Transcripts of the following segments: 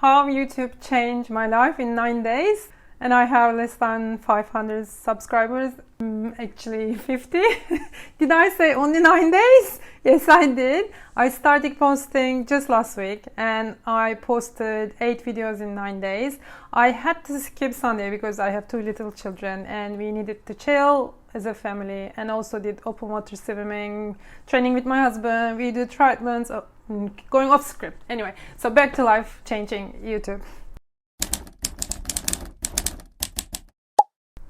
How YouTube changed my life in 9 days, and I have less than 500 subscribers, actually 50. Did I say only 9 days? Yes, I did. I started posting just last week and I posted 8 videos in 9 days. I had to skip Sunday because I have 2 little children and we needed to chill as a family, and also did open water swimming, training with my husband. We do triathlons, going off script. Anyway, so back to life changing YouTube.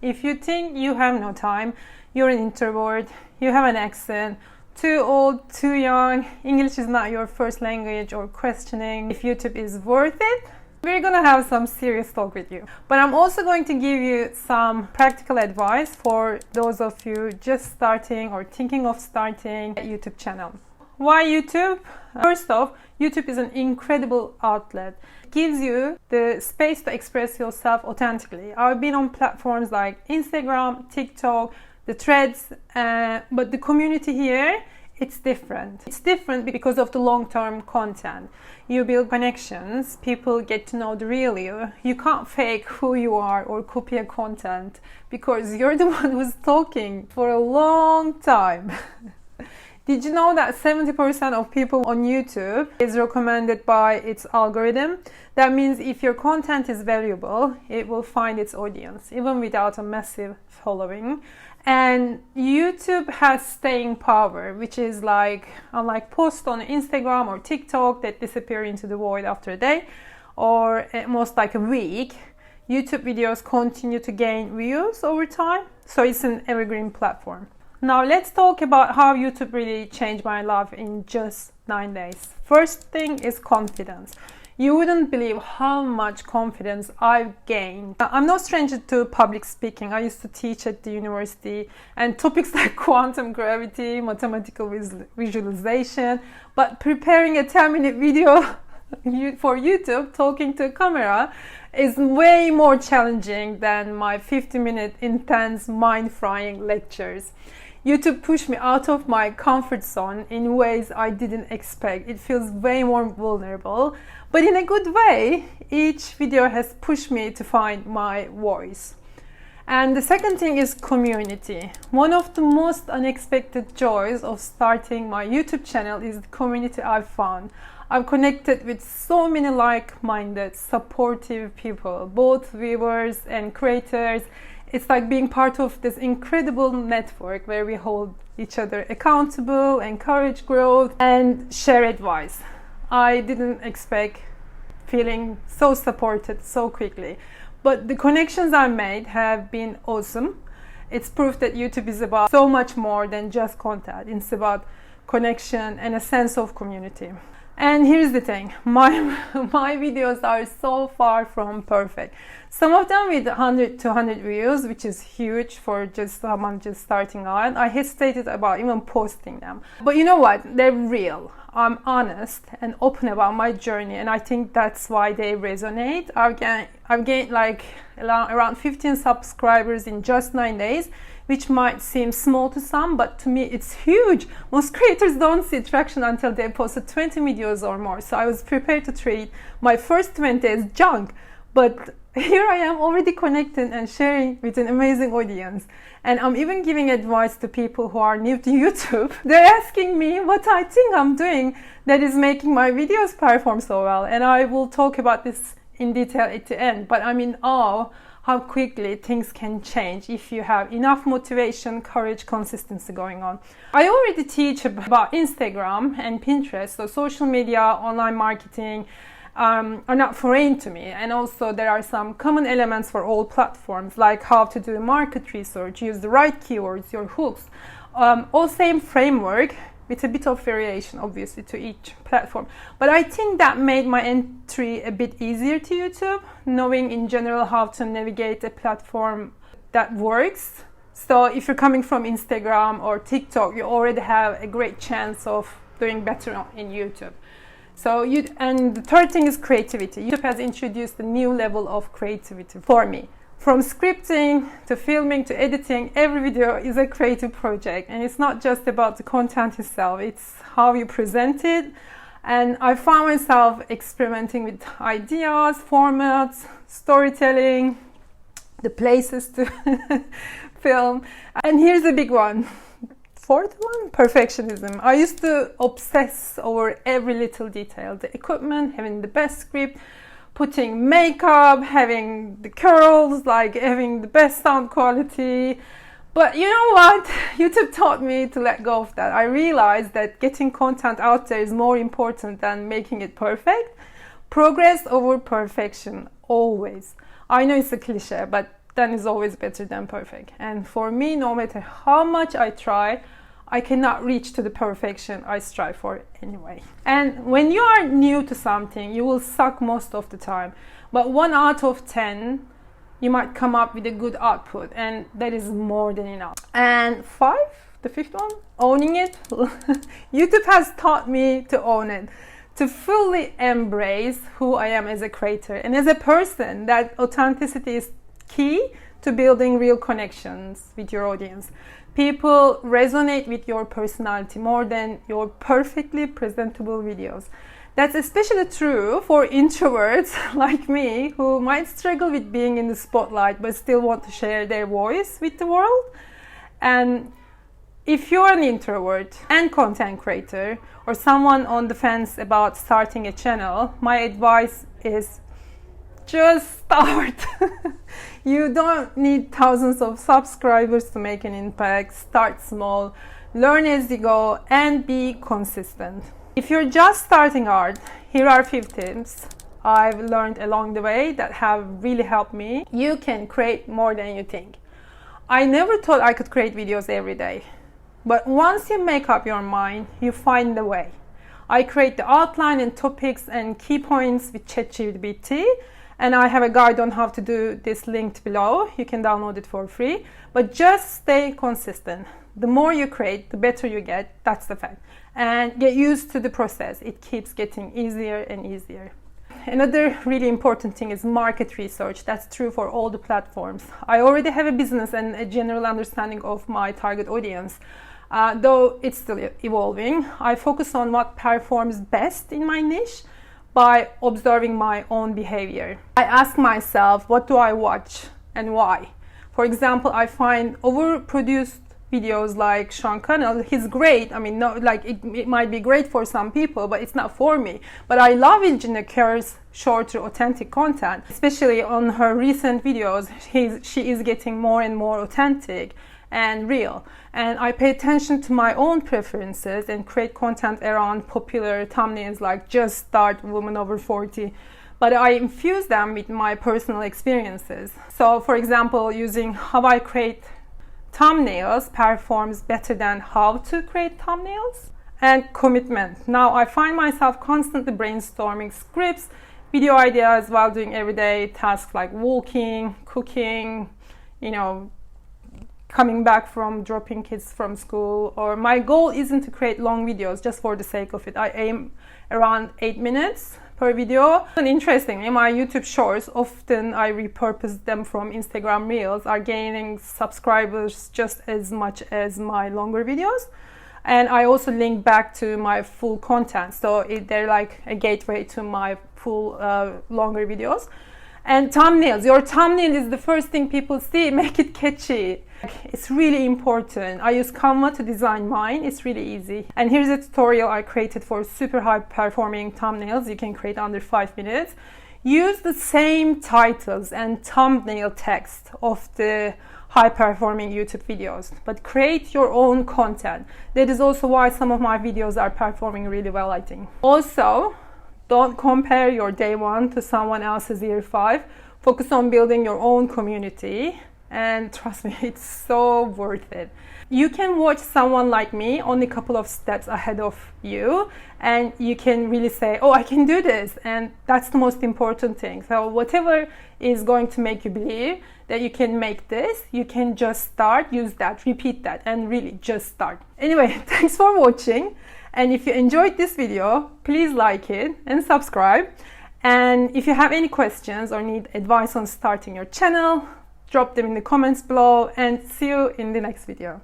If you think you have no time, you're an introvert, you have an accent, too old, too young, English is not your first language, or questioning if YouTube is worth it, we're gonna have some serious talk with you. But I'm also going to give you some practical advice for those of you just starting or thinking of starting a YouTube channel. Why YouTube? First off, YouTube is an incredible outlet. It gives you the space to express yourself authentically. I've been on platforms like Instagram, TikTok, the threads, but the community here, it's different. It's different because of the long-term content. You build connections, people get to know the real you. You can't fake who you are or copy a content because you're the one who's talking for a long time. Did you know that 70% of people on YouTube is recommended by its algorithm? That means if your content is valuable, it will find its audience, even without a massive following. And YouTube has staying power, which is like, unlike posts on Instagram or TikTok that disappear into the void after a day, or at most like a week, YouTube videos continue to gain views over time, so it's an evergreen platform. Now let's talk about how YouTube really changed my life in just 9 days. First thing is confidence. You wouldn't believe how much confidence I've gained. I'm no stranger to public speaking. I used to teach at the university, and topics like quantum gravity, mathematical visualization, but preparing a 10-minute video for YouTube, talking to a camera, is way more challenging than my 50-minute intense mind-frying lectures. YouTube pushed me out of my comfort zone in ways I didn't expect. It feels way more vulnerable, but in a good way. Each video has pushed me to find my voice. And the second thing is community. One of the most unexpected joys of starting my YouTube channel is the community I've found. I've connected with so many like-minded, supportive people, both viewers and creators. It's like being part of this incredible network where we hold each other accountable, encourage growth, and share advice. I didn't expect feeling so supported so quickly, but the connections I made have been awesome. It's proof that YouTube is about so much more than just content. It's about connection and a sense of community. And here's the thing, my videos are so far from perfect. Some of them with 100 to 100 views, which is huge for just someone just starting out. I hesitated about even posting them. But you know what? They're real. I'm honest and open about my journey, and I think that's why they resonate. I've gained like around 15 subscribers in just 9 days, which might seem small to some, but to me it's huge. Most creators don't see traction until they posted 20 videos or more. So I was prepared to treat my first 20 as junk, but here I am already connected and sharing with an amazing audience. And I'm even giving advice to people who are new to YouTube. They're asking me what I think I'm doing that is making my videos perform so well. And I will talk about this in detail at the end, but I'm in awe how quickly things can change if you have enough motivation, courage, consistency going on. I already teach about Instagram and Pinterest, so social media, online marketing are not foreign to me. And also there are some common elements for all platforms, like how to do market research, use the right keywords, your hooks. All same framework, with a bit of variation obviously to each platform. But I think that made my entry a bit easier to YouTube, knowing in general how to navigate a platform that works. So if you're coming from Instagram or TikTok, you already have a great chance of doing better in YouTube. And the third thing is creativity. YouTube has introduced a new level of creativity for me. From scripting to filming to editing, every video is a creative project, and it's not just about the content itself, it's how you present it, And I found myself experimenting with ideas, formats, storytelling, the places to film. And here's a big one. Fourth one, perfectionism. I used to obsess over every little detail, the equipment, having the best script, putting makeup, having the curls, like having the best sound quality. But you know what? YouTube taught me to let go of that. I realized that getting content out there is more important than making it perfect. Progress over perfection, always. I know it's a cliche, but done is always better than perfect. And for me, no matter how much I try, I cannot reach to the perfection I strive for anyway. And when you are new to something, you will suck most of the time. But 1 out of 10, you might come up with a good output, and that is more than enough. And 5, the fifth one, owning it. YouTube has taught me to own it, to fully embrace who I am as a creator and as a person. That authenticity is key to building real connections with your audience. People resonate with your personality more than your perfectly presentable videos. That's especially true for introverts like me, who might struggle with being in the spotlight but still want to share their voice with the world. And if you're an introvert and content creator, or someone on the fence about starting a channel, my advice is just start. You don't need thousands of subscribers to make an impact. Start small, learn as you go, and be consistent. If you're just starting art, here are 5 tips I've learned along the way that have really helped me. You can create more than you think. I never thought I could create videos every day, but once you make up your mind, you find the way. I create the outline and topics and key points with ChatGPT, and I have a guide on how to do this linked below. You can download it for free, but just stay consistent. The more you create, the better you get. That's the fact. And get used to the process. It keeps getting easier and easier. Another really important thing is market research. That's true for all the platforms. I already have a business and a general understanding of my target audience. Though it's still evolving, I focus on what performs best in my niche by observing my own behavior. I ask myself, what do I watch and why? For example, I find overproduced videos like Sean Connell. He's great. I mean, it might be great for some people, but it's not for me. But I love Virginia Kerr's shorter, authentic content, especially on her recent videos. She is getting more and more authentic and real. And I pay attention to my own preferences and create content around popular thumbnails like Just Start, Woman Over 40. But I infuse them with my personal experiences. So, for example, using how I create thumbnails performs better than how to create thumbnails. And commitment. Now I find myself constantly brainstorming scripts, video ideas while doing everyday tasks like walking, cooking, coming back from dropping kids from school. Or my goal isn't to create long videos just for the sake of it. I aim around 8 minutes per video. And interestingly, my YouTube shorts, often I repurpose them from Instagram Reels, are gaining subscribers just as much as my longer videos. And I also link back to my full content, so they're like a gateway to my full longer videos. And thumbnails. Your thumbnail is the first thing people see. Make it catchy. It's really important. I use Canva to design mine. It's really easy. And here's a tutorial I created for super high performing thumbnails. You can create under 5 minutes. Use the same titles and thumbnail text of the high performing YouTube videos, but create your own content. That is also why some of my videos are performing really well, I think. Also, don't compare your day 1 to someone else's year 5. Focus on building your own community, and trust me, it's so worth it. You can watch someone like me only a couple of steps ahead of you, and you can really say, oh, I can do this, and that's the most important thing. So whatever is going to make you believe that you can make this, you can just start, use that, repeat that, and really just start. Anyway, thanks for watching. And if you enjoyed this video, please like it and subscribe. And if you have any questions or need advice on starting your channel, drop them in the comments below, and see you in the next video.